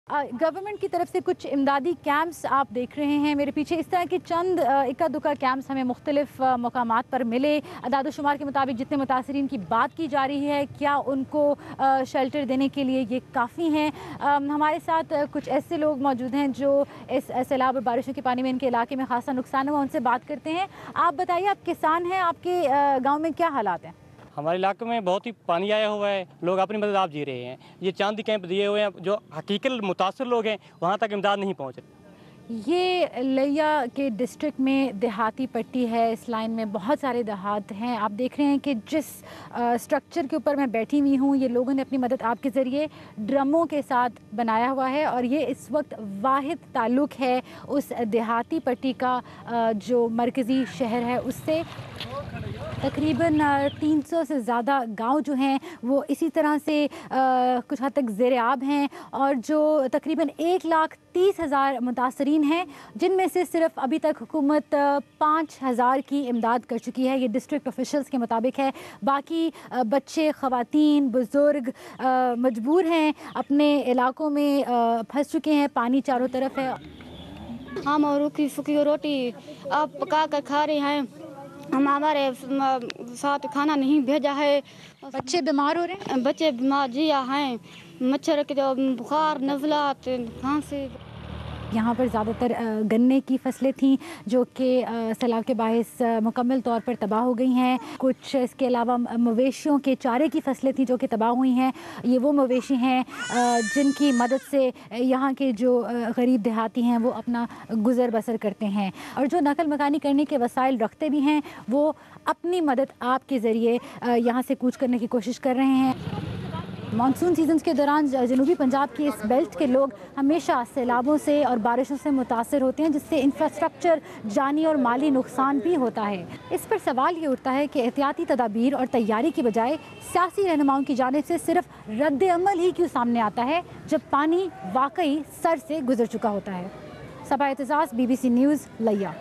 Government की तरफ से कुछ इमदादी कैंप्स आप देख रहे हैं मेरे पीछे। इस तरह के चंद इक्का दुक्का कैंप्स हमें मुख्तलिफ मकामात पर मिले। अदाद-ओ-शुमार के मुताबिक जितने मुतासरीन की बात की जा रही है, क्या उनको शेल्टर देने के लिए ये काफ़ी हैं। हमारे साथ कुछ ऐसे लोग मौजूद हैं जो इस सैलाब और बारिशों के पानी में इनके इलाके में खासा नुकसान हुआ, उनसे बात करते हैं। आप बताइए, आप किसान हैं, आपके गाँव में क्या हालात हैं? हमारे इलाके में बहुत ही पानी आया हुआ है, लोग अपनी मदद आप जी रहे हैं। ये चांदी कैंप दिए हुए हैं, जो हकीकत मुतासर लोग हैं वहाँ तक इमदाद नहीं पहुँच रही। ये लिया के डिस्ट्रिक्ट में देहाती पट्टी है। इस लाइन में बहुत सारे देहात हैं। आप देख रहे हैं कि जिस स्ट्रक्चर के ऊपर मैं बैठी हुई हूँ, ये लोगों ने अपनी मदद आपके ज़रिए ड्रमों के साथ बनाया हुआ है और ये इस वक्त वाहिद ताल्लुक़ है उस देहाती पट्टी का जो मरकज़ी शहर है उससे। तकरीबन 300 से ज़्यादा गांव जो हैं वो इसी तरह से कुछ हद तक ज़ेर-ए-आब हैं और जो तकरीबन 1,30,000 मुतासरीन हैं, जिनमें से सिर्फ अभी तक हुकूमत 5,000 की इमदाद कर चुकी है। ये डिस्ट्रिक्ट ऑफिशल्स के मुताबिक है। बाकी बच्चे, ख़वातीन, बुज़ुर्ग मजबूर हैं, अपने इलाकों में फंस चुके हैं। पानी चारों तरफ है। हम और रूखी सूखी रोटी अब पका कर खा रहे हैं। हम हमारे साथ खाना नहीं भेजा है। बच्चे बीमार हो रहे हैं। बच्चे बीमार जिया हैं, मच्छर के जो बुखार, नज़लात, खांसी। यहाँ पर ज़्यादातर गन्ने की फसलें थीं जो कि सैलाब के बायस मुकम्मल तौर पर तबाह हो गई हैं। कुछ इसके अलावा मवेशियों के चारे की फसलें थीं जो कि तबाह हुई हैं। ये वो मवेशी हैं जिनकी मदद से यहाँ के जो गरीब देहाती हैं वो अपना गुज़र बसर करते हैं और जो नकल मकानी करने के वसाइल रखते भी हैं वो अपनी मदद आपके ज़रिए यहाँ से कूच करने की कोशिश कर रहे हैं। मानसून सीजन के दौरान जनूबी पंजाब के इस बेल्ट के लोग हमेशा सैलाबों से और बारिशों से मुतासर होते हैं, जिससे इंफ्रास्ट्रक्चर, जानी और माली नुकसान भी होता है। इस पर सवाल ये उठता है कि एहतियाती तदाबीर और तैयारी की बजाय सियासी रहनुमाओं की जानिब से सिर्फ रद्द अमल ही क्यों सामने आता है जब पानी वाकई सर से गुजर चुका होता है। सबा एतजाज़, BBC न्यूज़, लिया।